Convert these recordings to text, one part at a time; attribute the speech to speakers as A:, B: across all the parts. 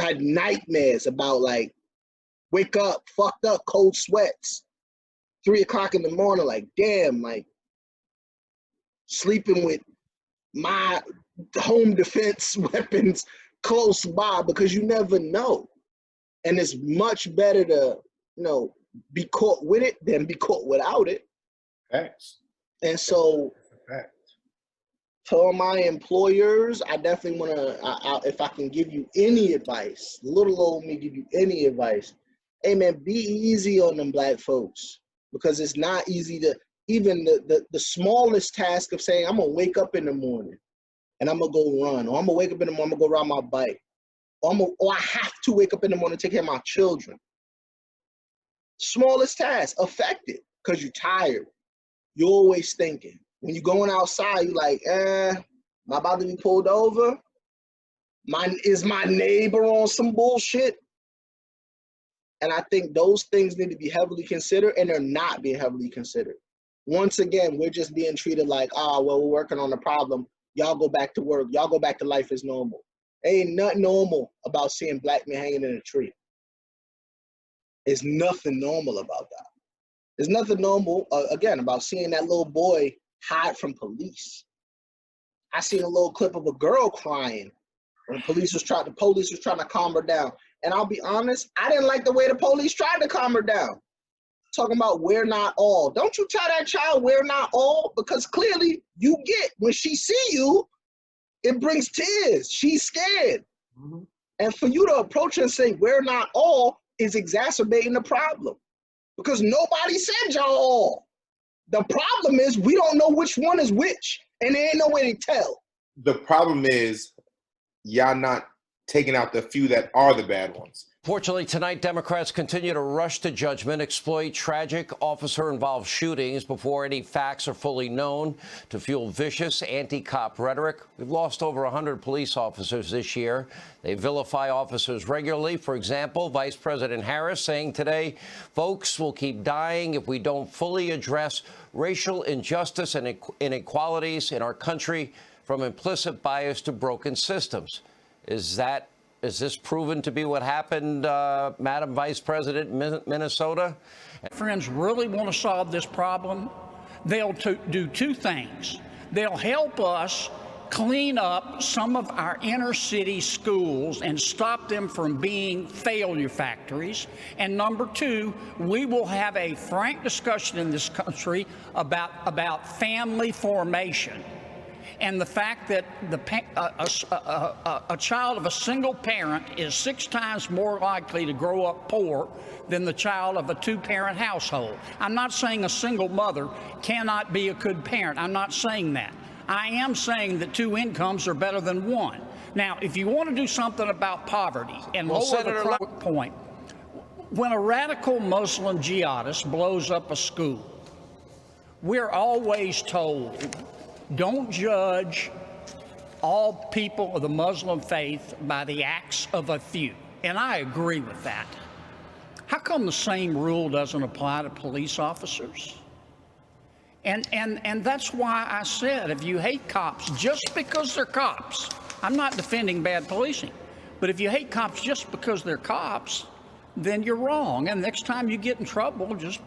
A: had nightmares about like wake up, fucked up, cold sweats, 3 o'clock in the morning, like damn, like sleeping with my home defense weapons close by, because you never know. And it's much better to, be caught with it than be caught without it.
B: Facts.
A: And so for my employers, I definitely want to, if I can give you any advice, little old me give you any advice, hey man, be easy on them black folks, because it's not easy to, even the smallest task of saying, I'm going to wake up in the morning and I'm going to go run, or I'm going to wake up in the morning, I'm going to go ride my bike, or I have to wake up in the morning and take care of my children. Smallest task, affected, because you're tired. You're always thinking. When you're going outside, you're like, am I about to be pulled over? Is my neighbor on some bullshit? And I think those things need to be heavily considered, and they're not being heavily considered. Once again, we're just being treated like, well, we're working on the problem. Y'all go back to work. Y'all go back to life as normal. Ain't nothing normal about seeing black men hanging in a tree. There's nothing normal about that. There's nothing normal, again, about seeing that little boy hide from police. I seen a little clip of a girl crying when the police was trying to calm her down. And I'll be honest, I didn't like the way the police tried to calm her down. Talking about we're not all. Don't you tell that child we're not all, because clearly you get, when she see you, it brings tears. She's scared. Mm-hmm. And for you to approach her and say we're not all is exacerbating the problem, because nobody said y'all all. The problem is we don't know which one is which, and there ain't no way to tell.
B: The problem is y'all not taking out the few that are the bad ones.
C: Fortunately, tonight, Democrats continue to rush to judgment, exploit tragic officer-involved shootings before any facts are fully known to fuel vicious anti-cop rhetoric. We've lost over 100 police officers this year. They vilify officers regularly. For example, Vice President Harris saying today, folks will keep dying if we don't fully address racial injustice and inequalities in our country, from implicit bias to broken systems. Is this proven to be what happened, Madam Vice President, Minnesota?
D: Friends really want to solve this problem, they'll do two things. They'll help us clean up some of our inner city schools and stop them from being failure factories. And number two, we will have a frank discussion in this country about family formation. And the fact that a child of a single parent is 6 times more likely to grow up poor than the child of a 2-parent household. I'm not saying a single mother cannot be a good parent. I'm not saying that. I am saying that 2 incomes are better than 1. Now, if you want to do something about poverty, and lower the point, when a radical Muslim jihadist blows up a school, we're always told, don't judge all people of the Muslim faith by the acts of a few. And I agree with that. How come the same rule doesn't apply to police officers? And that's why I said, if you hate cops just because they're cops, I'm not defending bad policing, but if you hate cops just because they're cops, then you're wrong. And next time you get in trouble, just,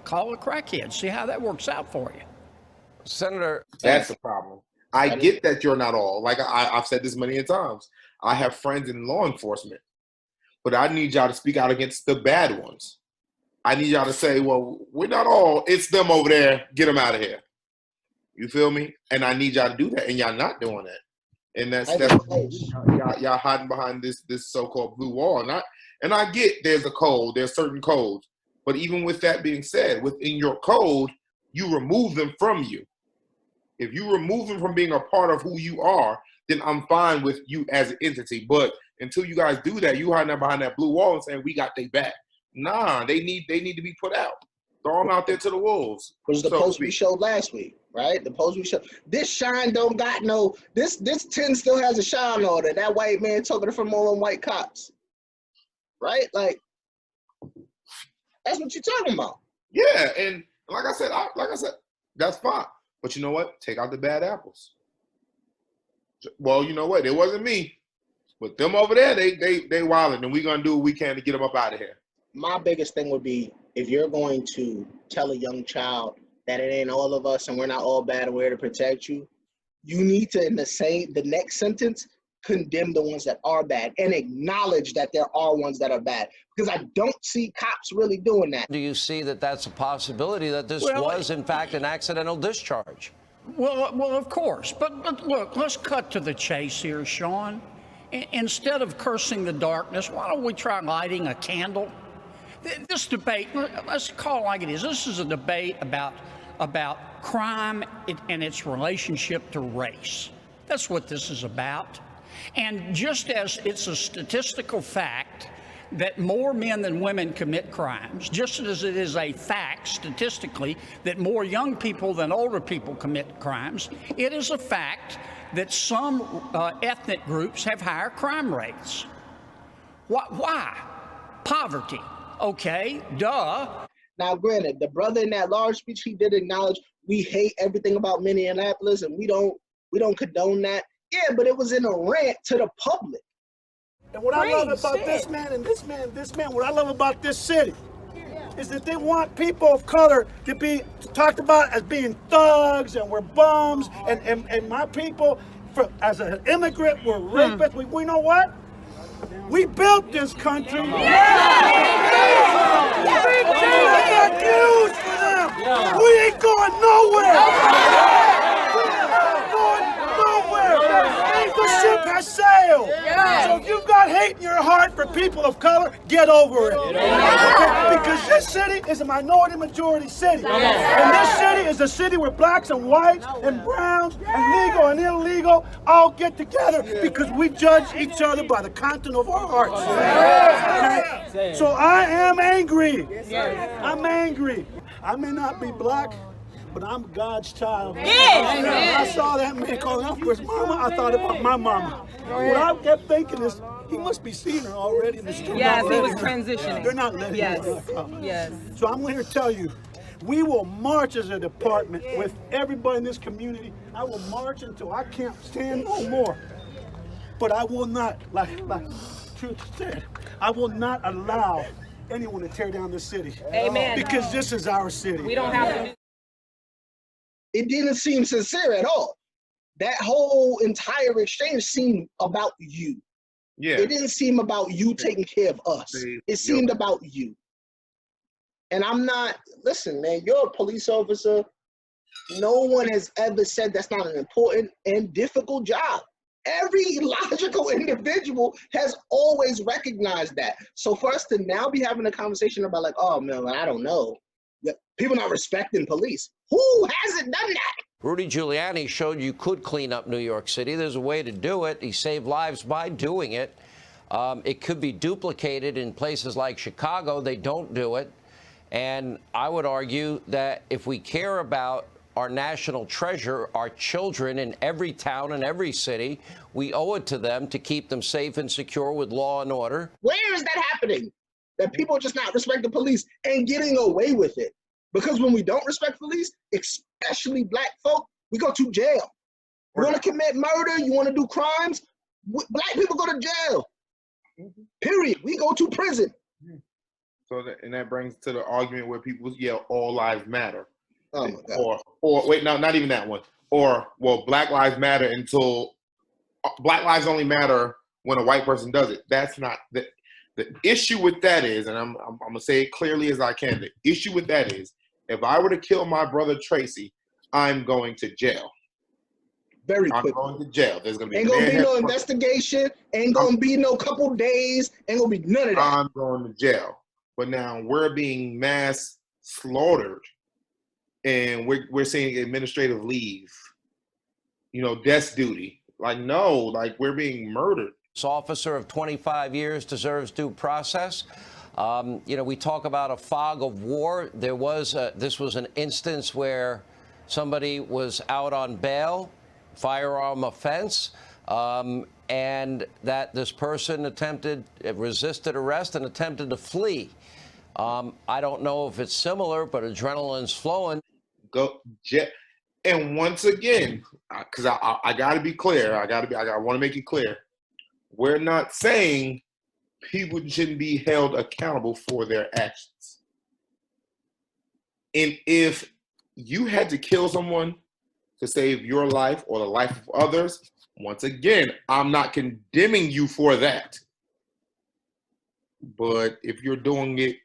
D: call a crackhead. See how that works out for you.
C: Senator,
B: that's the problem. I get that you're not all. Like I've said this many times. I have friends in law enforcement, but I need y'all to speak out against the bad ones. I need y'all to say, well, we're not all. It's them over there. Get them out of here. You feel me? And I need y'all to do that, and y'all not doing that. And that's y'all hiding behind this so-called blue wall. And I get there's a code. There's certain codes, but even with that being said, within your code, you remove them from you. If you remove them from being a part of who you are, then I'm fine with you as an entity. But until you guys do that, you hiding behind that blue wall and saying we got they back. Nah, they need to be put out. Throw them out there to the wolves.
A: Which is the post we showed last week, right? The post we showed. This shine don't got no. This 10 still has a shine on it. That white man took it from all them white cops, right? Like that's what you're talking about.
B: Yeah, and like I said, that's fine. But you know what? Take out the bad apples. Well, you know what? It wasn't me. But them over there, they wilding, and we gonna do what we can to get them up out of here.
A: My biggest thing would be, if you're going to tell a young child that it ain't all of us and we're not all bad and we're to protect you, you need to, in the next sentence, condemn the ones that are bad and acknowledge that there are ones that are bad. Because I don't see cops really doing that.
C: Do you see that that's a possibility, that this was, in fact, an accidental discharge?
D: Well, of course. But look, let's cut to the chase here, Sean. Instead of cursing the darkness, why don't we try lighting a candle? This debate, let's call it like it is. This is a debate about crime and its relationship to race. That's what this is about. And just as it's a statistical fact that more men than women commit crimes, just as it is a fact statistically that more young people than older people commit crimes, it is a fact that some ethnic groups have higher crime rates. Why? Poverty. Okay, duh.
A: Now, granted, the brother in that large speech, he did acknowledge we hate everything about Minneapolis and we don't condone that. Yeah, but it was in a rant to the public.
E: And what I love about this man and this man, what I love about this city is that they want people of color to be talked about as being thugs and we're bums and my people, as an immigrant, we're rapists. We know what? We built this country. We got news for them. We ain't going nowhere. The ship has sailed. So if you've got hate in your heart for people of color, get over it. Okay? Because this city is a minority majority city. And this city is a city where blacks and whites and browns and legal and illegal all get together because we judge each other by the content of our hearts. Okay? So I am angry. I'm angry. I may not be black, but I'm God's child. I saw that man calling out for his mama. I thought about my mama. What I kept thinking is, he must be seeing her already in the street.
F: Yes, he was transitioning.
E: They're not letting her come.
F: Yes.
E: So I'm here to tell you, we will march as a department with everybody in this community. I will march until I can't stand no more. But I will not, like Truth said, I will not allow anyone to tear down this city.
F: Amen.
E: Because this is our city.
F: We don't have to do.
A: It didn't seem sincere at all. That whole entire exchange seemed about you.
B: Yeah.
A: It didn't seem about you taking care of us. It seemed about you. And I'm not, listen, man, you're a police officer. No one has ever said that's not an important and difficult job. Every logical individual has always recognized that. So for us to now be having a conversation about like, oh man, I don't know. People not respecting police. Who hasn't done that?
C: Rudy Giuliani showed you could clean up New York City. There's a way to do it. He saved lives by doing it. It could be duplicated in places like Chicago. They don't do it. And I would argue that if we care about our national treasure, our children in every town and every city, we owe it to them to keep them safe and secure with law and order.
A: Where is that happening? That people just not respect the police and getting away with it. Because when we don't respect police, especially black folk, we go to jail. You want to commit murder, you want to do crimes, black people go to jail. Period. We go to prison.
B: So that brings to the argument where people yell, all lives matter.
A: Oh my God.
B: Or wait, no, not even that one. Or, well, Black Lives Matter until Black Lives only matter when a white person does it. That's not the issue with that is, and I'm gonna say it clearly as I can. The issue with that is, if I were to kill my brother Tracy, I'm going to jail.
A: Very quickly.
B: I'm going to jail. There's gonna be
A: ain't gonna be no investigation. Ain't gonna be no couple days. Ain't gonna be none of that.
B: I'm going to jail. But now we're being mass slaughtered, and we're seeing administrative leave. You know, desk duty. Like no, like we're being murdered.
C: This officer of 25 years deserves due process. You know, we talk about a fog of war. There was this was an instance where somebody was out on bail, firearm offense, and that this person resisted arrest and attempted to flee. I don't know if it's similar, but adrenaline's flowing.
B: And once again, because I got to be clear, I want to make it clear. We're not saying people shouldn't be held accountable for their actions. And if you had to kill someone to save your life or the life of others, once again, I'm not condemning you for that. But if you're doing it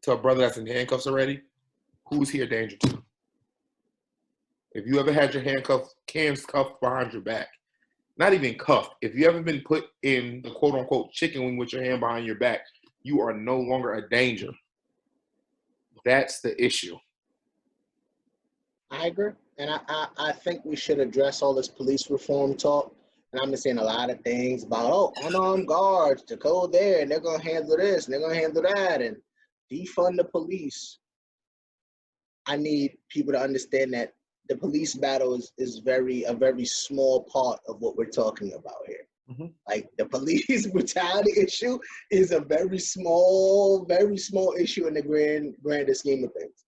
B: to a brother that's in handcuffs already, who's he a danger to? If you ever had your hands cuffed behind your back, not even cuffed, if you ever been put in the quote unquote chicken wing with your hand behind your back, you are no longer a danger. That's the issue.
A: I agree. And I think we should address all this police reform talk. And I've been saying a lot of things about, oh, unarmed guards to go there and they're going to handle this and they're going to handle that and defund the police. I need people to understand that the police battle is a very small part of what we're talking about here. Mm-hmm. Like the police brutality issue is a very small issue in the grander scheme of things.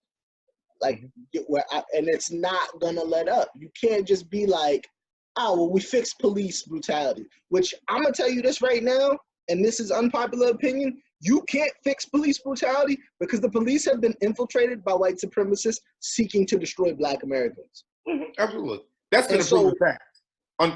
A: Like, and it's not gonna let up. You can't just be like, oh, well, we fixed police brutality, which I'm gonna tell you this right now, and this is unpopular opinion. You can't fix police brutality because the police have been infiltrated by white supremacists seeking to destroy Black Americans.
B: Mm-hmm, absolutely. That's been a proven fact.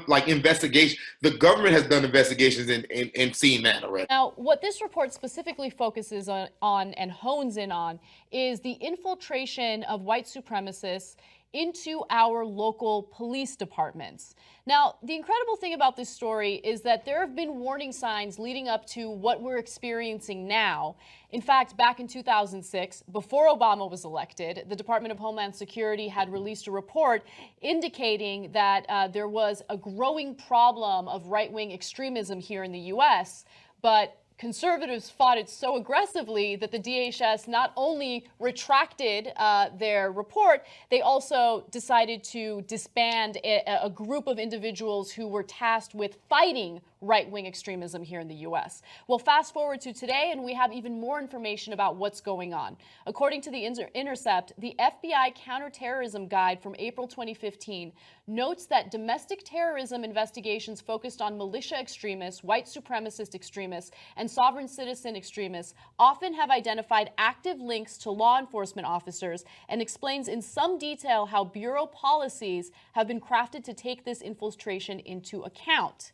B: Like investigation, the government has done investigations and seen that already.
G: Now, what this report specifically focuses on and hones in on is the infiltration of white supremacists into our local police departments. Now, the incredible thing about this story is that there have been warning signs leading up to what we're experiencing now. In fact, back in 2006, before Obama was elected, the Department of Homeland Security had released a report indicating that there was a growing problem of right-wing extremism here in the U.S., but conservatives fought it so aggressively that the DHS not only retracted their report, they also decided to disband a group of individuals who were tasked with fighting right-wing extremism here in the U.S. Well, fast forward to today, and we have even more information about what's going on. According to the Intercept, the FBI Counterterrorism Guide from April 2015 notes that domestic terrorism investigations focused on militia extremists, white supremacist extremists, and sovereign citizen extremists often have identified active links to law enforcement officers, and explains in some detail how Bureau policies have been crafted to take this infiltration into account.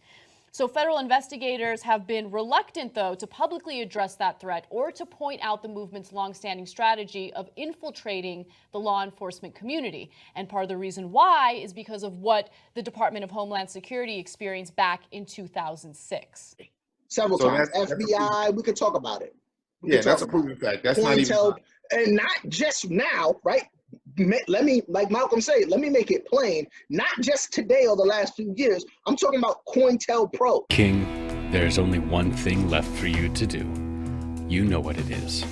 G: So federal investigators have been reluctant, though, to publicly address that threat or to point out the movement's longstanding strategy of infiltrating the law enforcement community. And part of the reason why is because of what the Department of Homeland Security experienced back in 2006.
A: Several times. FBI, we could talk about it.
B: That's a proven fact. That's not even...
A: And not just now, right? Let me, like Malcolm said, let me make it plain. Not just today or the last few years. I'm talking about COINTELPRO.
H: King, there's only one thing left for you to do. You know what it is.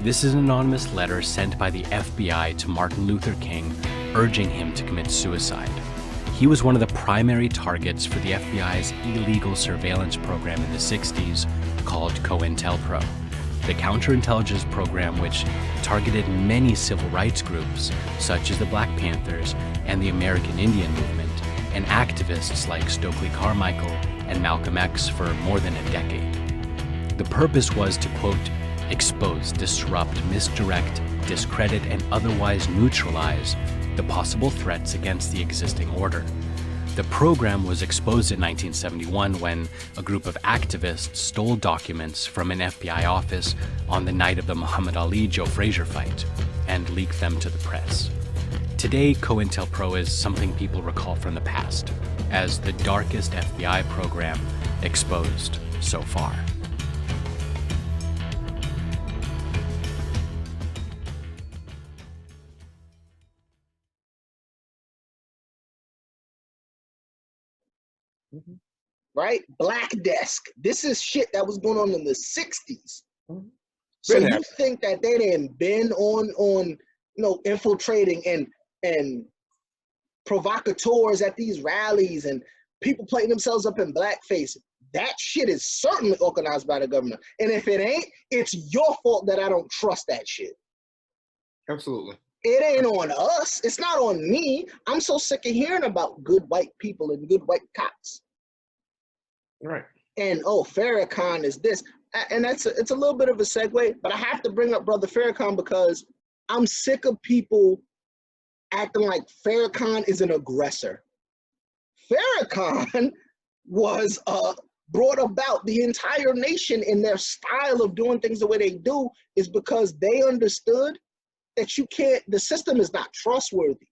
H: This is an anonymous letter sent by the FBI to Martin Luther King, urging him to commit suicide. He was one of the primary targets for the FBI's illegal surveillance program in the 60s called COINTELPRO, the counterintelligence program which targeted many civil rights groups, such as the Black Panthers and the American Indian Movement, and activists like Stokely Carmichael and Malcolm X for more than a decade. The purpose was to, quote, expose, disrupt, misdirect, discredit, and otherwise neutralize the possible threats against the existing order. The program was exposed in 1971 when a group of activists stole documents from an FBI office on the night of the Muhammad Ali-Joe Frazier fight and leaked them to the press. Today, COINTELPRO is something people recall from the past as the darkest FBI program exposed so far.
A: Right? Black Desk. This is shit that was going on in the 60s. So you think that they didn't been on infiltrating and provocateurs at these rallies and people playing themselves up in blackface. That shit is certainly organized by the government. And if it ain't, it's your fault that I don't trust that shit.
B: Absolutely.
A: It ain't on us. It's not on me. I'm so sick of hearing about good white people and good white cops.
B: Right.
A: And oh, Farrakhan is this, and it's a little bit of a segue, but I have to bring up Brother Farrakhan because I'm sick of people acting like Farrakhan is an aggressor. Farrakhan was brought about the entire nation in their style of doing things the way they do is because they understood that you can't, the system is not trustworthy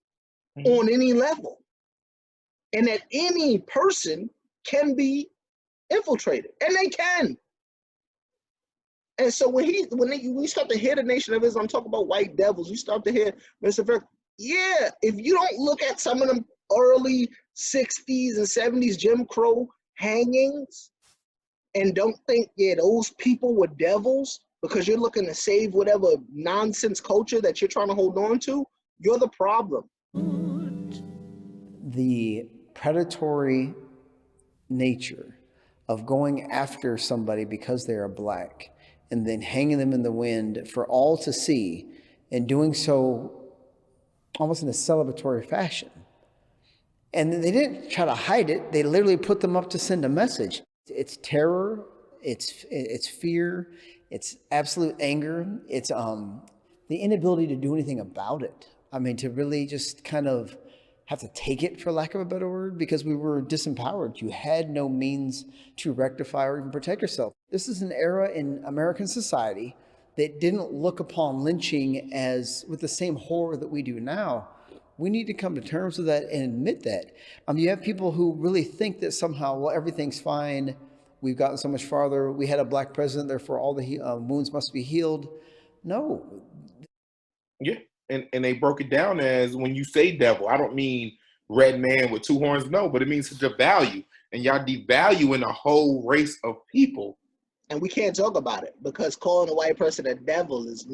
A: on any level, and that any person can be infiltrated, and they can. And so when we start to hear the Nation of Islam talk about white devils, you start to hear Mr. Farrakhan, yeah, if you don't look at some of them early 60s and 70s Jim Crow hangings and don't think, yeah, those people were devils because you're looking to save whatever nonsense culture that you're trying to hold on to, you're the problem.
I: The predatory nature of going after somebody because they are black and then hanging them in the wind for all to see and doing so almost in a celebratory fashion. And they didn't try to hide it. They literally put them up to send a message. It's terror, it's fear, it's absolute anger. It's the inability to do anything about it. I mean, to really just kind of have to take it, for lack of a better word, because we were disempowered. You had no means to rectify or even protect yourself. This is an era in American society that didn't look upon lynching as with the same horror that we do now. We need to come to terms with that and admit that. You have people who really think that somehow, well, everything's fine. We've gotten so much farther. We had a black president, therefore all the wounds must be healed. No.
B: Yeah, and they broke it down as, when you say devil, I don't mean red man with two horns, no, but it means such a value. And y'all devaluing a whole race of people.
A: And we can't talk about it because calling a white person a devil is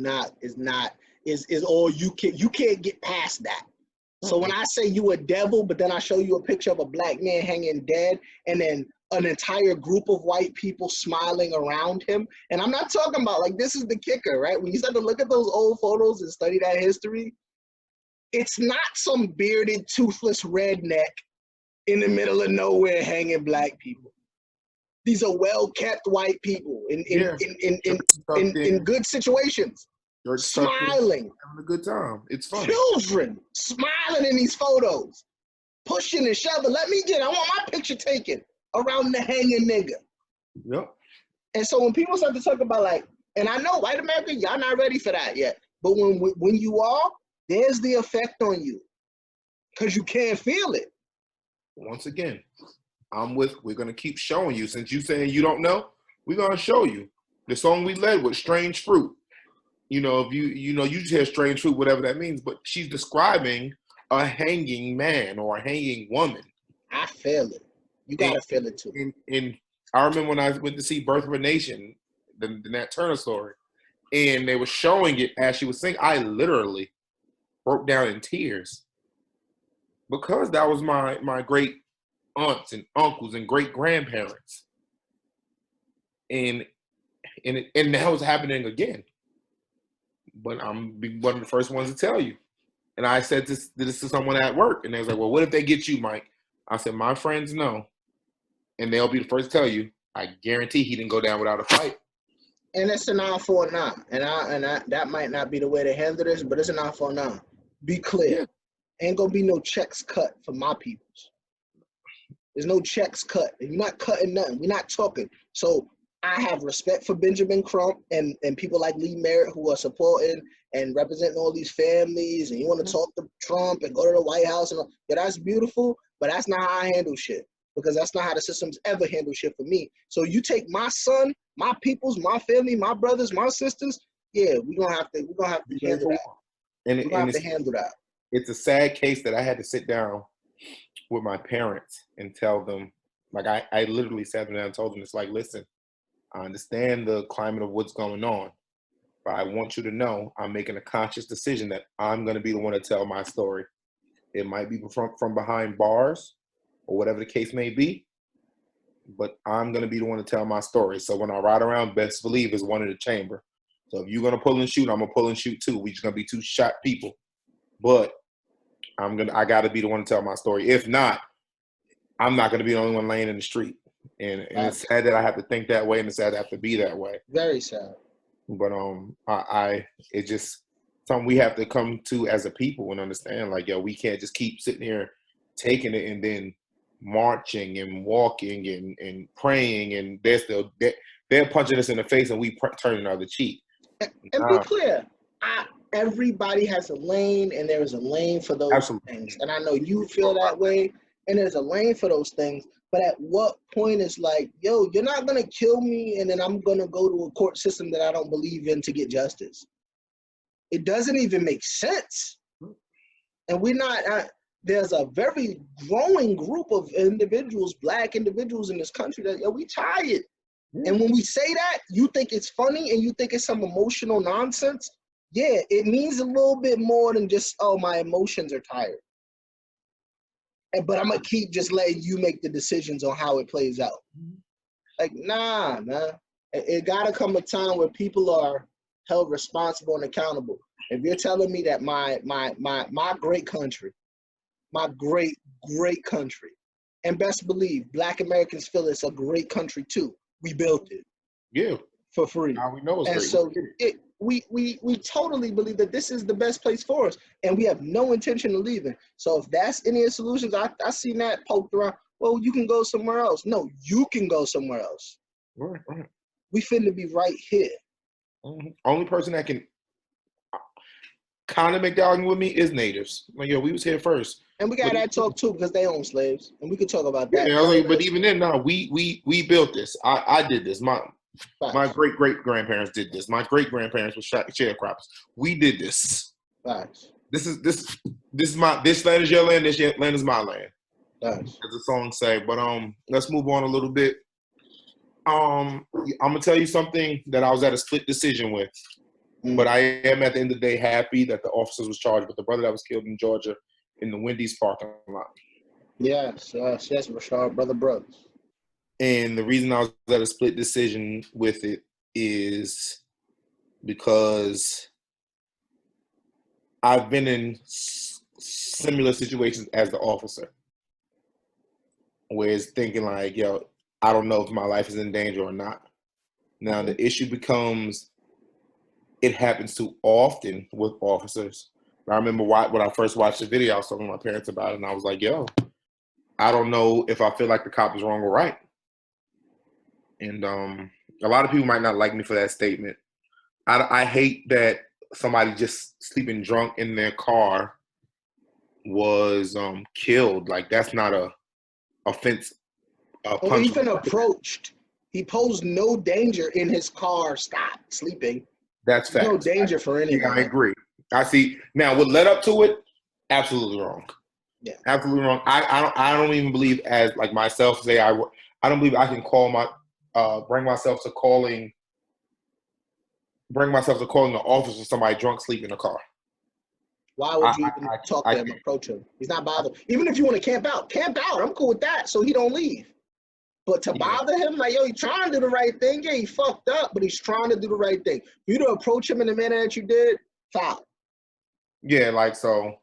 A: all you can't get past that. So when I say you a devil, but then I show you a picture of a black man hanging dead and then an entire group of white people smiling around him, and I'm not talking about, like, this is the kicker, right? When you start to look at those old photos and study that history, it's not some bearded, toothless redneck in the middle of nowhere hanging black people. These are well-kept white people in good situations.
B: You're
A: smiling,
B: having a good time. It's fun.
A: Children smiling in these photos, pushing and shoving. I want my picture taken around the hanging nigga.
B: Yep.
A: And so when people start to talk about, like, and I know white America, y'all not ready for that yet. But when you are, there's the effect on you because you can't feel it.
B: Once again, we're gonna keep showing you. Since you saying you don't know, we're gonna show you. The song we led with, Strange Fruit. You know, if you just hear strange fruit, whatever that means, but she's describing a hanging man or a hanging woman.
A: I feel it. You gotta feel it too.
B: And I remember when I went to see Birth of a Nation, the Nat Turner story, and they were showing it as she was singing. I literally broke down in tears because that was my great aunts and uncles and great grandparents, and that was happening again. But I'm one of the first ones to tell you. And I said this to someone at work, and they was like, well, what if they get you, Mike? I said, my friends know, and they'll be the first to tell you, I guarantee he didn't go down without a fight. And
A: it's an eye for an eye. And that might not be the way to handle this, but it's an eye for an eye. Be clear. Yeah. Ain't gonna be no checks cut for my peoples. There's no checks cut. You're not cutting nothing. We're not talking. So I have respect for Benjamin Crump and people like Lee Merritt who are supporting and representing all these families, and you want to talk to Trump and go to the White House, and yeah, that's beautiful, but that's not how I handle shit, because that's not how the system's ever handled shit for me. So you take my son, my peoples, my family, my brothers, my sisters, yeah, we're gonna have to handle that. We're gonna have to handle that.
B: It's a sad case that I had to sit down with my parents and tell them, like I literally sat them down and told them, it's like, listen, I understand the climate of what's going on, but I want you to know I'm making a conscious decision that I'm going to be the one to tell my story. It might be from behind bars or whatever the case may be, but I'm going to be the one to tell my story. So when I ride around, best believe is one in the chamber. So if you're going to pull and shoot, I'm going to pull and shoot too. We just going to be two shot people. But I got to be the one to tell my story. If not, I'm not going to be the only one laying in the street. And it's sad that I have to think that way, and it's sad I have to be that way.
A: Very sad.
B: But it's just something we have to come to as a people and understand. Like, yo, we can't just keep sitting here taking it and then marching and walking and praying, and they're punching us in the face and we turning the other cheek.
A: And be clear, everybody has a lane, and there is a lane for those things. And I know you feel that way, and there's a lane for those things. But at what point is like, yo, you're not going to kill me and then I'm going to go to a court system that I don't believe in to get justice? It doesn't even make sense. And we're not, there's a very growing group of individuals, Black individuals in this country that, yo, we tired. And when we say that, you think it's funny and you think it's some emotional nonsense. Yeah, it means a little bit more than just, oh, my emotions are tired. But I'm going to keep just letting you make the decisions on how it plays out. Like, nah, man. It got to come a time where people are held responsible and accountable. If you're telling me that my great country, my great country, and best believe, Black Americans feel it's a great country too. We built it.
B: Yeah.
A: For free.
B: Now we know it's
A: and
B: great.
A: So we totally believe that this is the best place for us, and we have no intention of leaving. So if that's any of the solutions, I seen that poked around. Well, you can go somewhere else. No, you can go somewhere else.
B: Right.
A: We finna be right here.
B: Only person that can kind of make the argument with me is natives. Like, yo, we was here first. And
A: we got that talk too, because they own slaves, and we could talk about that.
B: Yeah, but even then, no, we built this. I did this. My great-great-grandparents did this. My great-grandparents were sharecroppers. We did this.
A: Facts.
B: This land is your land. This land is my land.
A: Facts.
B: As the song say. But let's move on a little bit. I'm gonna tell you something that I was at a split decision with, but I am at the end of the day happy that the officers was charged with the brother that was killed in Georgia in the Wendy's parking lot.
A: Yes, Rashard, brother Brooks.
B: And the reason I was at a split decision with it is because I've been in similar situations as the officer, where it's thinking like, yo, I don't know if my life is in danger or not. Now the issue becomes, it happens too often with officers. I remember when I first watched the video, I was talking to my parents about it, and I was like, yo, I don't know if I feel like the cop is wrong or right. And a lot of people might not like me for that statement. I hate that somebody just sleeping drunk in their car was killed. Like, that's not a offense.
A: He even approached. He posed no danger in his car. Stop sleeping.
B: That's fact.
A: No danger for anyone.
B: Yeah, I agree. I see. Now, what led up to it? Absolutely wrong.
A: Yeah,
B: absolutely wrong. I don't even believe, as like myself say, I don't believe I can call bring myself to calling the officer somebody drunk sleep in a car.
A: Why would you even talk to him, approach him? He's not bothered. Even if you want to camp out. I'm cool with that, so he don't leave. But to bother him, like, yo, he's trying to do the right thing. Yeah, he fucked up, but he's trying to do the right thing. You to approach him in the manner that you did, foul.
B: Yeah, like, so,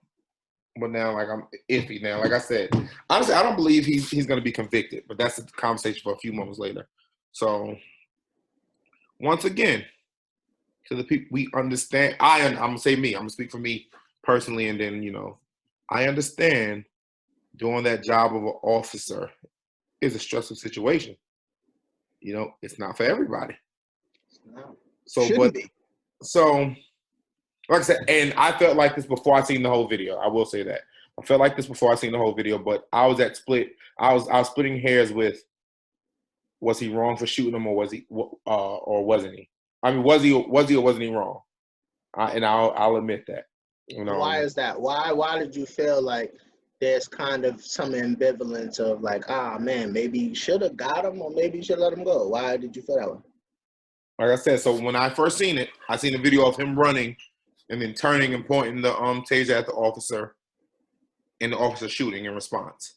B: but now, like, I'm iffy now. Like I said, honestly, I don't believe he's going to be convicted, but that's a conversation for a few moments later. So, once again, to the people, we understand. I'm going to say me. I'm going to speak for me personally, and then, I understand doing that job of an officer is a stressful situation. It's not for everybody.
A: No.
B: So, like I said, and I felt like this before I seen the whole video. I will say that. I felt like this before I seen the whole video, but I was at split. I was splitting hairs with, was he wrong for shooting him, or was he, or wasn't he? I mean, was he or wasn't he wrong? And I'll admit that.
A: Why is that? Why did you feel like there's kind of some ambivalence of like, man, maybe you should have got him, or maybe you should let him go? Why did you feel that way?
B: Like I said, so when I first seen it, I seen a video of him running and then turning and pointing the taser at the officer, and the officer shooting in response.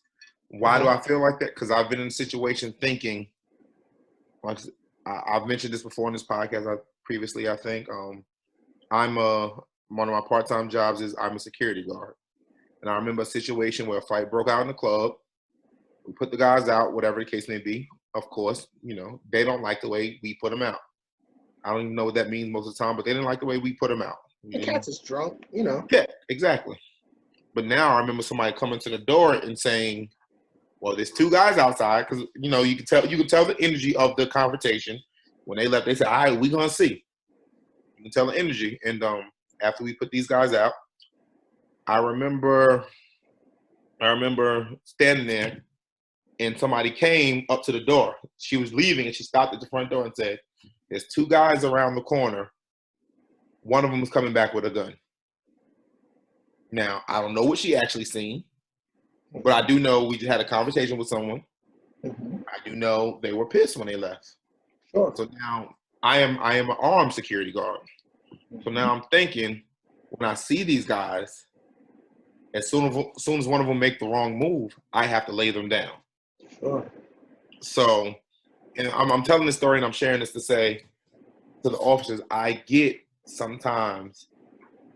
B: Why do I feel like that? Because I've been in a situation thinking, like I've mentioned this before in this podcast previously, I think. One of my part-time jobs is I'm a security guard. And I remember a situation where a fight broke out in the club. We put the guys out, whatever the case may be. of course, you know, they don't like the way we put them out. I don't even know what that means most of the time, but they didn't like the way we put them out.
A: The cats is drunk, you know.
B: Yeah, exactly. But now I remember somebody coming to the door and saying, well, there's two guys outside, because, you know, you can tell the energy of the confrontation. When they left, they said, all right, we're going to see. You can tell the energy. And after we put these guys out, I remember standing there, and somebody came up to the door. She was leaving, and she stopped at the front door and said, there's two guys around the corner. One of them was coming back with a gun. Now, I don't know what she actually seen, but I do know we just had a conversation with someone. I do know they were pissed when they left.
A: Sure.
B: So now I am an armed security guard. So now I'm thinking, when I see these guys, as soon as one of them make the wrong move, I have to lay them down.
A: Sure.
B: So, and I'm telling this story and I'm sharing this to say to the officers, I get sometimes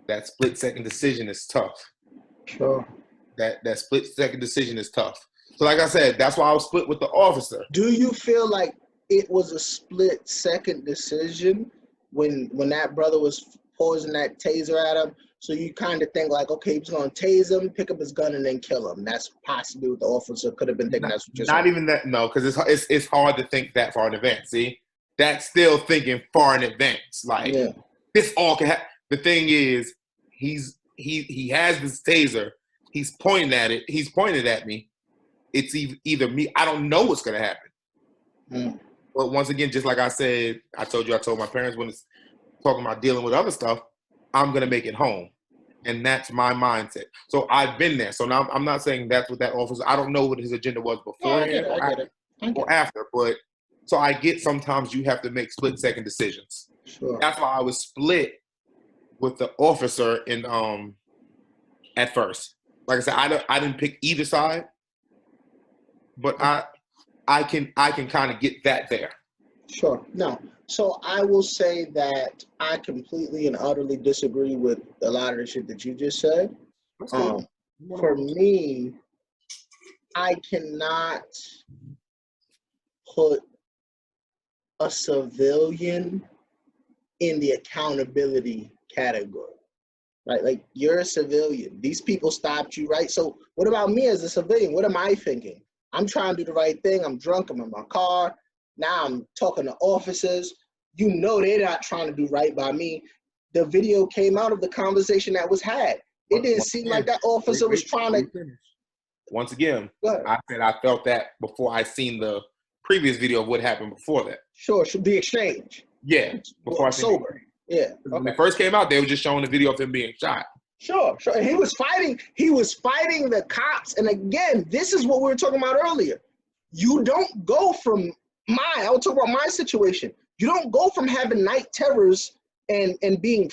B: that split-second decision is tough.
A: Sure.
B: That split-second decision is tough. So like I said, that's why I was split with the officer.
A: Do you feel like it was a split-second decision when that brother was poising that taser at him? So you kind of think like, okay, he's going to tase him, pick up his gun, and then kill him. That's possibly what the officer could have been thinking. That's what you're saying.
B: Not even that, no, because it's hard to think that far in advance. See, that's still thinking far in advance. Like this all can happen. The thing is, he has this taser. He's pointing at it. He's pointed at me. It's either me. I don't know what's gonna happen. But once again, just like I said, I told my parents when it's talking about dealing with other stuff, I'm gonna make it home, and that's my mindset. So I've been there. So now I'm not saying that's what that officer. I don't know what his agenda was beforehand or after. But so I get sometimes you have to make split-second decisions.
A: Sure.
B: That's why I was split with the officer in at first. Like I said, I didn't pick either side, but I can kind of get that there.
A: Sure. No. So I will say that I completely and utterly disagree with a lot of the shit that you just said. For me, I cannot put a civilian in the accountability category, right? Like, you're a civilian. These people stopped you, right? So what about me as a civilian? What am I thinking? I'm trying to do the right thing. I'm drunk. I'm in my car. Now I'm talking to officers. You know they're not trying to do right by me. The video came out of the conversation that was had. It didn't seem like that officer was trying to.
B: Once again, I said I felt that before I seen the previous video of what happened before that.
A: Sure, should be exchange.
B: Yeah, before I seen
A: sober. Yeah.
B: When they first came out, they were just showing the video of him being shot.
A: Sure. And he was fighting the cops. And again, this is what we were talking about earlier. You don't go from I will talk about my situation. You don't go from having night terrors and being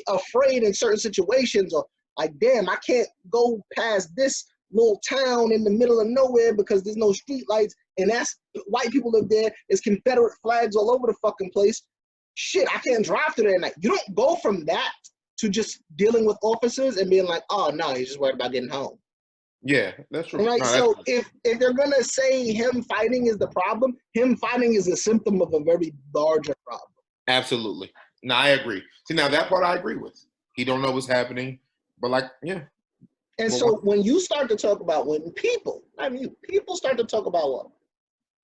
A: afraid in certain situations, or like, damn, I can't go past this little town in the middle of nowhere because there's no street lights, and that's white people live there. There's Confederate flags all over the fucking place. Shit, I can't drive through there at night. You don't go from that to just dealing with officers and being like, oh no, he's just worried about getting home.
B: Yeah, that's true.
A: Right.
B: No,
A: so if they're gonna say him fighting is the problem, him fighting is a symptom of a very larger problem.
B: Absolutely. No, I agree. See, now that part I agree with. He don't know what's happening, but like, yeah.
A: And so when you start to talk about people start to talk about what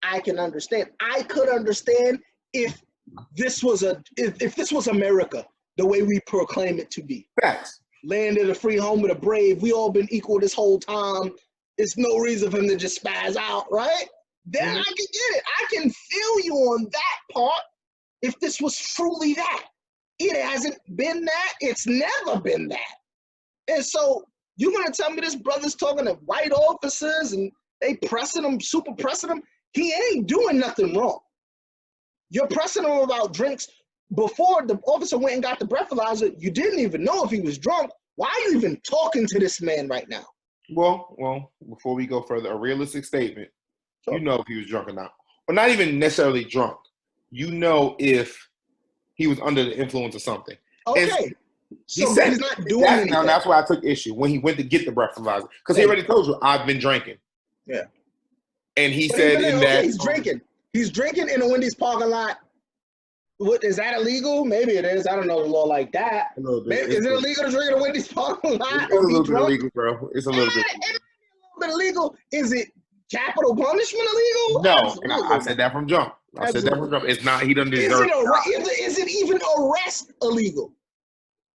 A: I can understand. I could understand if this was if this was America, the way we proclaim it to be.
B: Facts.
A: Land of the free, home of the brave. We all been equal this whole time. It's no reason for him to just spaz out, right? Then I can get it. I can feel you on that part if this was truly that. It hasn't been that. It's never been that. And so you're going to tell me this brother's talking to white officers and they pressing him, super pressing him? He ain't doing nothing wrong. You're pressing him about drinks. Before the officer went and got the breathalyzer, you didn't even know if he was drunk. Why are you even talking to this man right now?
B: Well, before we go further, a realistic statement, you know if he was drunk or not. Well, not even necessarily drunk. You know if he was under the influence of something.
A: Okay.
B: He said he's not doing anything. Now, that's why I took issue when he went to get the breathalyzer. Because he already told you, I've been drinking.
A: Yeah.
B: And he said in that...
A: He's drinking. He's drinking in a Wendy's parking lot. What is that illegal? Maybe it is. I don't know the law like that. Maybe, is it illegal to drink in a Wendy's parking lot?
B: It's a little bit illegal, bro. It's a little bit.
A: It might be a little bit illegal. Is it capital punishment illegal?
B: No, I said that from jump. I said that from jump. It's not. He doesn't deserve.
A: Is it even arrest illegal?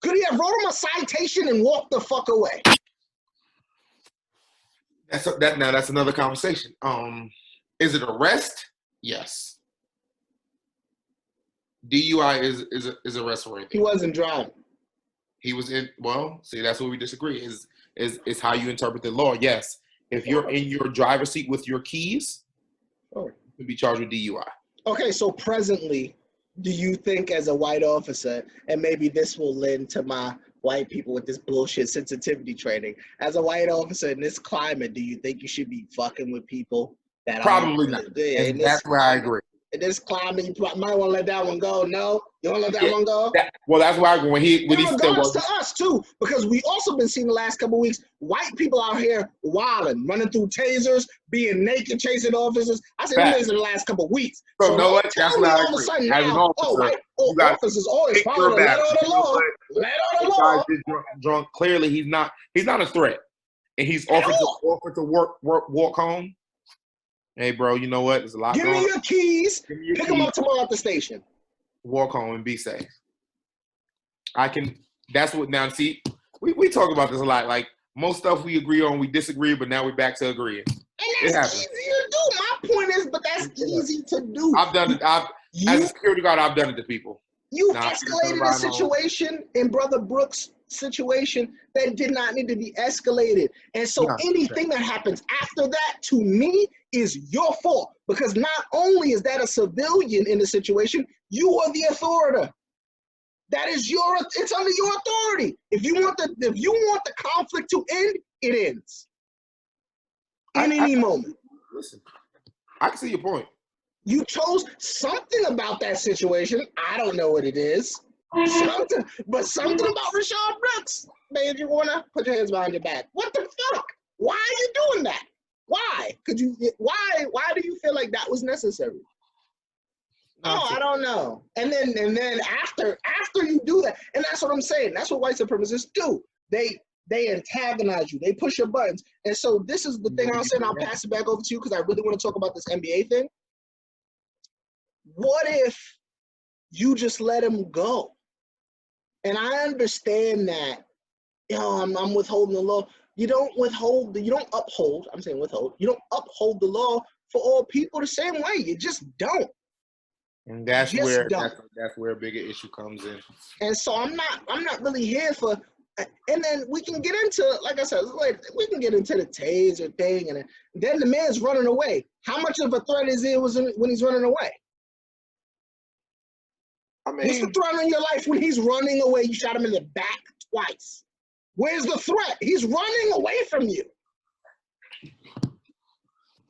A: Could he have wrote him a citation and walked the fuck away?
B: That's another conversation. Is it arrest? Yes. DUI is arrest warrant.
A: He wasn't driving.
B: He was in. Well, see, that's where we disagree. Is how you interpret the law. Yes, if you're in your driver's seat with your keys, you can be charged with DUI. Okay,
A: so presently, do you think as a white officer, and maybe this will lend to my white people with this bullshit sensitivity training, as a white officer in this climate, do you think you should be fucking with people that
B: probably not? And that's where I agree.
A: In this climate, you might want to let that one go. No, you want to let that one go.
B: That's why when he said,
A: well, to us too, because we also been seeing the last couple of weeks white people out here wilding, running through tasers, being naked, chasing officers. I said this in the last couple of weeks.
B: So know what? That's why I agree. As an officer,
A: officers always follow the letter of the law. Letter of the law.
B: Drunk. Clearly, he's not a threat, and he's offered to walk home. Hey, bro, you know what? There's a lot
A: going on. Give me your keys. Pick them up tomorrow at the station.
B: Walk home and be safe. That's what, now, see, we talk about this a lot. Like, most stuff we agree on, we disagree, but now we're back to agreeing.
A: And that's easy to do. My point is, but that's easy to do.
B: I've done it. As a security guard, I've done it to people.
A: You've escalated a situation in Brother Brooks' situation that did not need to be escalated. And so anything that happens after that, to me, is your fault. Because not only is that a civilian in the situation, you are the authority. That is it's under your authority. If you want the conflict to end, it ends. In any moment.
B: Listen, I can see your point.
A: You chose something about that situation. I don't know what it is. Something about Rashard Brooks made you wanna put your hands behind your back. What the fuck? Why are you doing that? Why? Why do you feel like that was necessary? Oh, I don't know. And then after you do that, and that's what I'm saying. That's what white supremacists do. They antagonize you. They push your buttons. And so this is the thing I'm saying. I'll pass it back over to you because I really want to talk about this NBA thing. What if you just let him go? And I understand that, I'm withholding the law. You don't uphold the law for all people the same way. You just don't.
B: And that's where a bigger issue comes in.
A: And so I'm not really here for, and then we can get into, like I said, we can get into the taser thing, and then the man's running away. How much of a threat is it when he's running away? I mean, what's the threat on your life when he's running away? You shot him in the back twice. Where's the threat? He's running away from you.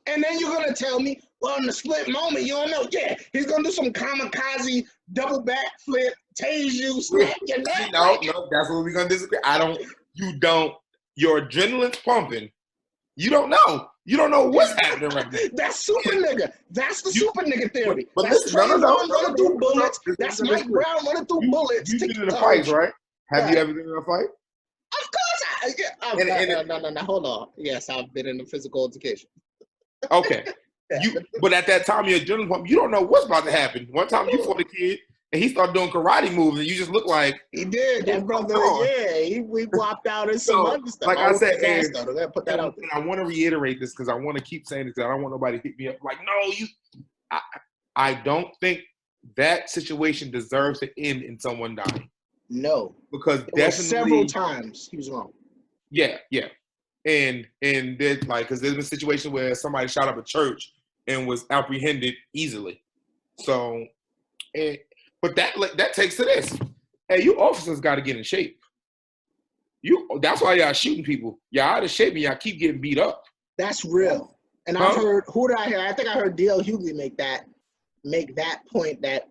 A: And then you're going to tell me, well, in the split moment, you don't know. Yeah, he's going to do some kamikaze double backflip, tase you, snap your neck.
B: No, that's what we're going to disagree. Your adrenaline's pumping. You don't know. You don't know what's happening right now.
A: That's super nigga. That's the super nigga theory.
B: But
A: that's
B: Trey
A: running through bullets. That's Mike Brown running through bullets.
B: You've been in a fight, right? Have you ever been in a fight?
A: Of course No, hold on. Yes, I've been in a physical altercation.
B: Okay. But at that time, your adrenaline pump, you don't know what's about to happen. One time you fought a kid, and he started doing karate moves, and you just look like
A: he did. That brother, we whopped out in some other stuff.
B: Like I said, put that out there. I want to reiterate this because I want to keep saying this. I don't want nobody to hit me up like, no, I don't think that situation deserves to end in someone dying.
A: No,
B: because
A: several times he was wrong.
B: Yeah. And there's because there's been situations where somebody shot up a church and was apprehended easily. So, but that takes to this. Hey, you officers got to get in shape. That's why y'all shooting people. Y'all out of shape and y'all keep getting beat up.
A: That's real. And I've heard, who did I hear? I think I heard D.L. Hughley make that point that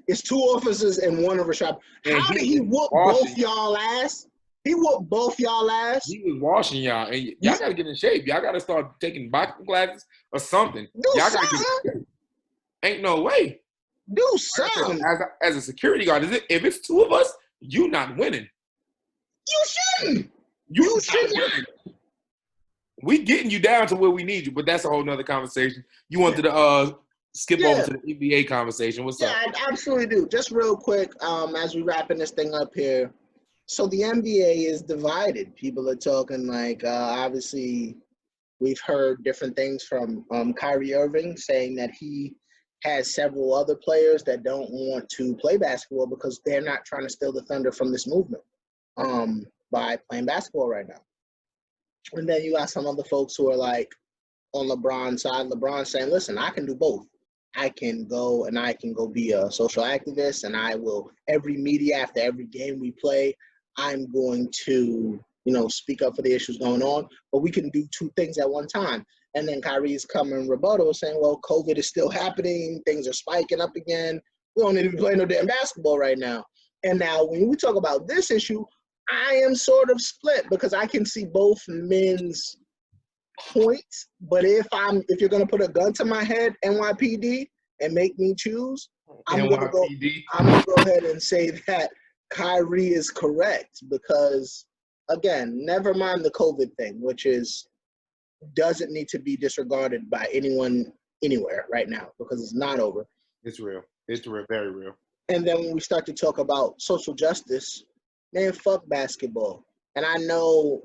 A: it's two officers and one of Rashad. How did he whoop both y'all ass? He whooped both y'all ass.
B: He was washing y'all, and y'all gotta get in shape. Y'all gotta start taking boxing classes or something.
A: Y'all gotta get in shape.
B: Ain't no way.
A: Do something.
B: As a security guard, if it's 2 of us, you not winning.
A: You shouldn't.
B: You should not. We getting you down to where we need you, but that's a whole nother conversation. You wanted to skip over to the NBA conversation. What's up?
A: Yeah, I absolutely do. Just real quick, as we wrapping this thing up here. So the NBA is divided. People are talking like, obviously, we've heard different things from Kyrie Irving saying that he has several other players that don't want to play basketball because they're not trying to steal the thunder from this movement by playing basketball right now. And then you got some other folks who are like on LeBron's side. LeBron saying, listen, I can do both. I can go be a social activist, and I will, every media after every game we play, I'm going to, speak up for the issues going on, but we can do 2 things at one time. And then Kyrie's coming rebuttal saying, well, COVID is still happening. Things are spiking up again. We don't need to be playing no damn basketball right now. And now when we talk about this issue, I am sort of split because I can see both men's points, but if you're gonna put a gun to my head, NYPD, and make me choose, I'm gonna go ahead and say that Kyrie is correct because, again, never mind the COVID thing, which doesn't need to be disregarded by anyone anywhere right now because it's not over.
B: It's real. It's real, very real.
A: And then when we start to talk about social justice, man, fuck basketball. And I know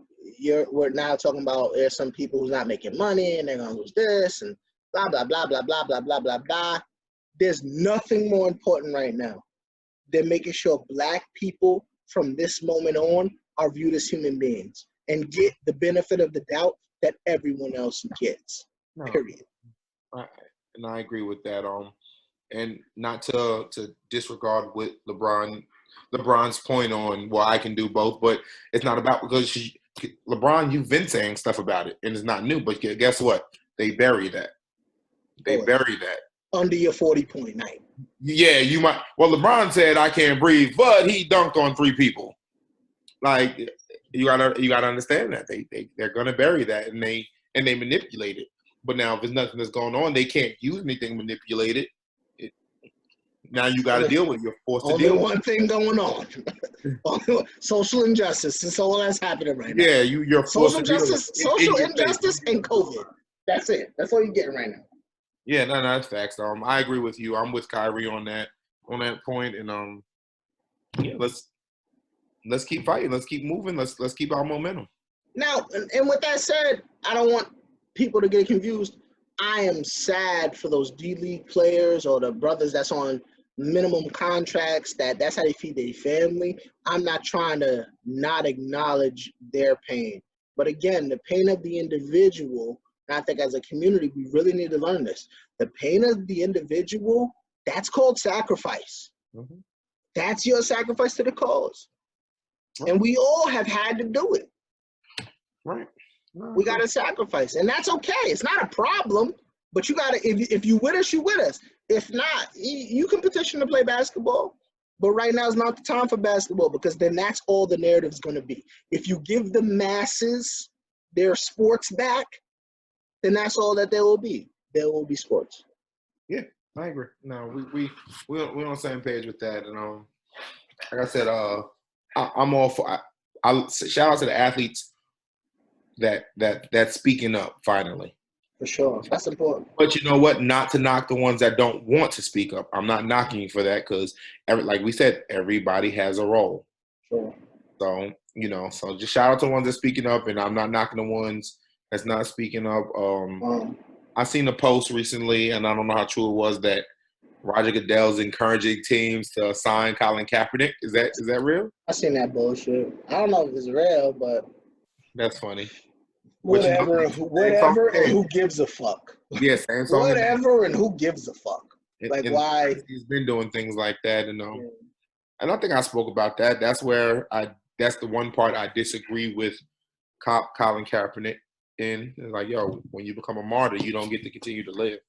A: we're now talking about there's some people who's not making money and they're gonna lose this and blah blah blah blah blah blah blah blah blah. There's nothing more important right now than making sure Black people from this moment on are viewed as human beings and get the benefit of the doubt that everyone else gets. Period.
B: And I agree with that. And not to disregard what LeBron's point on, well, I can do both, but it's not about because LeBron, you've been saying stuff about it, and it's not new. But guess what? They bury that. Bury that
A: under your 40-point night.
B: Yeah, you might. Well, LeBron said I can't breathe, but he dunked on 3 people. Like you gotta understand that they're gonna bury that, and they manipulate it. But now, if there's nothing that's going on, they can't use anything manipulated. Now you got to deal with it. You're forced to deal with it.
A: Only one thing going on. Social injustice. That's all that's happening right now.
B: Yeah, you're forced to deal with it.
A: Social injustice and COVID. That's it. That's all you're getting right now.
B: Yeah, no, that's facts. I agree with you. I'm with Kyrie on that point. And yeah, let's keep fighting. Let's keep moving. Let's keep our momentum.
A: Now, and with that said, I don't want people to get confused. I am sad for those D-League players or the brothers that's on minimum contracts, that's how they feed their family. I'm not trying to not acknowledge their pain. But again, the pain of the individual, and I think as a community, we really need to learn this. The pain of the individual, that's called sacrifice. Mm-hmm. That's your sacrifice to the cause. Right. And we all have had to do it.
B: Right.
A: We got to sacrifice, and that's okay. It's not a problem, but you got to, if you with us, you with us. If not, you can petition to play basketball, but right now is not the time for basketball because then that's all the narrative is going to be. If you give the masses their sports back, then that's all that there will be. There will be sports.
B: Yeah, I agree. No, we're on the same page with that. And like I said, I'm all for. I shout out to the athletes that speaking up finally.
A: For sure, that's important.
B: But you know what? Not to knock the ones that don't want to speak up. I'm not knocking you for that because, like we said, everybody has a role.
A: Sure.
B: So so just shout out to the ones that's speaking up, and I'm not knocking the ones that's not speaking up. I seen a post recently, and I don't know how true it was, that Roger Goodell's encouraging teams to sign Colin Kaepernick. Is that real?
A: I seen that bullshit. I don't know if it's real, but
B: that's funny.
A: Whatever, and who gives a fuck?
B: Yeah, same song.
A: Whatever, and who gives a fuck? Like, why?
B: He's been doing things like that, and I think I spoke about that. That's where that's the one part I disagree with Colin Kaepernick in. Like, yo, when you become a martyr, you don't get to continue to live.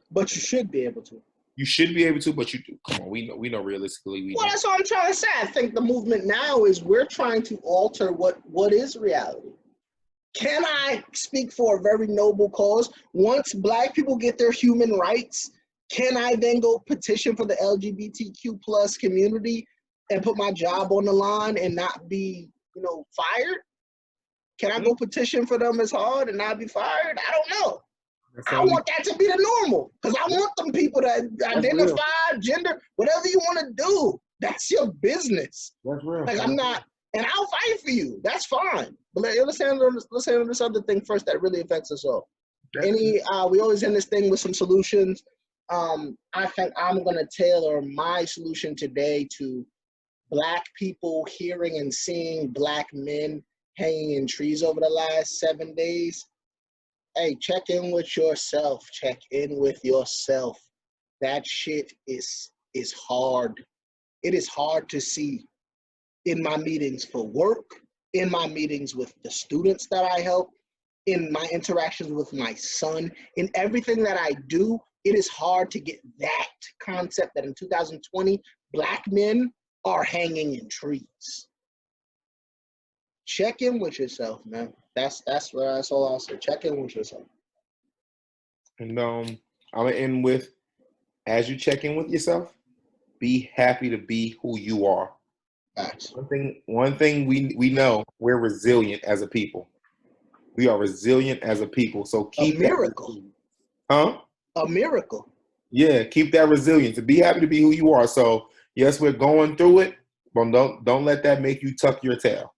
A: But you should be able to.
B: You should be able to, but you do. Come on, we know realistically.
A: Well, that's what I'm trying to say. I think the movement now is we're trying to alter what is reality. Can I speak for a very noble cause? Once Black people get their human rights, Can I then go petition for the LGBTQ plus community and put my job on the line and not be, fired? Can I go petition for them as hard and not be fired? I don't know. I want that to be the normal, because I want them people to identify, gender, whatever you want to do. That's your business.
B: That's real.
A: Like, I'm not, and I'll fight for you. That's fine. But let's handle this other thing first that really affects us all. We always end this thing with some solutions. I think I'm gonna tailor my solution today to Black people hearing and seeing Black men hanging in trees over the last 7 days. Hey, check in with yourself. Check in with yourself. That shit is hard. It is hard to see in my meetings for work, in my meetings with the students that I help, in my interactions with my son, in everything that I do. It is hard to get that concept that in 2020, Black men are hanging in trees. Check in with yourself, man. That's all I'll say. Check in with yourself.
B: And I'm gonna end with, as you check in with yourself, be happy to be who you are.
A: Facts.
B: One thing we know, we're resilient as a people. We are resilient as a people. So keep
A: a miracle.
B: Huh?
A: A miracle.
B: Yeah, keep that resilience and be happy to be who you are. So yes, we're going through it, but don't let that make you tuck your tail.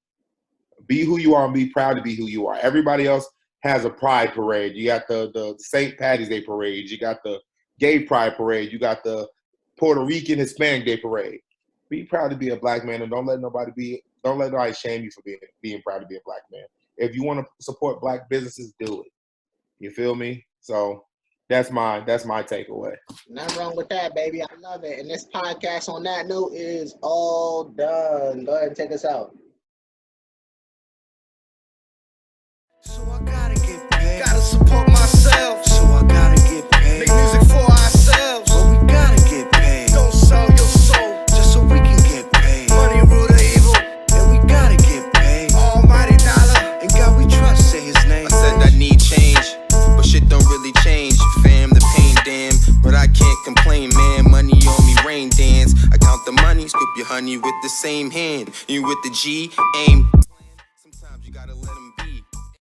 B: Be who you are and be proud to be who you are. Everybody else has a pride parade. You got the St. Patty's Day parade. You got the gay pride parade. You got the Puerto Rican Hispanic Day parade. Be proud to be a Black man, and don't let nobody shame you for being proud to be a Black man. If you want to support Black businesses, do it. You feel me? So that's my takeaway.
A: Nothing wrong with that, baby. I love it. And this podcast on that note is all done. Go ahead and take us out.
J: So I gotta get paid. Gotta support myself. So I gotta get paid. Make music for ourselves. But we gotta get paid. Don't sell your soul just so we can get paid. Money rule the evil, and we gotta get paid. Almighty dollar, and God we trust, say his name. I said I need change, but shit don't really change. Fam, the pain, damn, but I can't complain, man. Money on me, rain dance. I count the money, scoop your honey with the same hand. You with the G, aim. Sometimes you gotta let them be.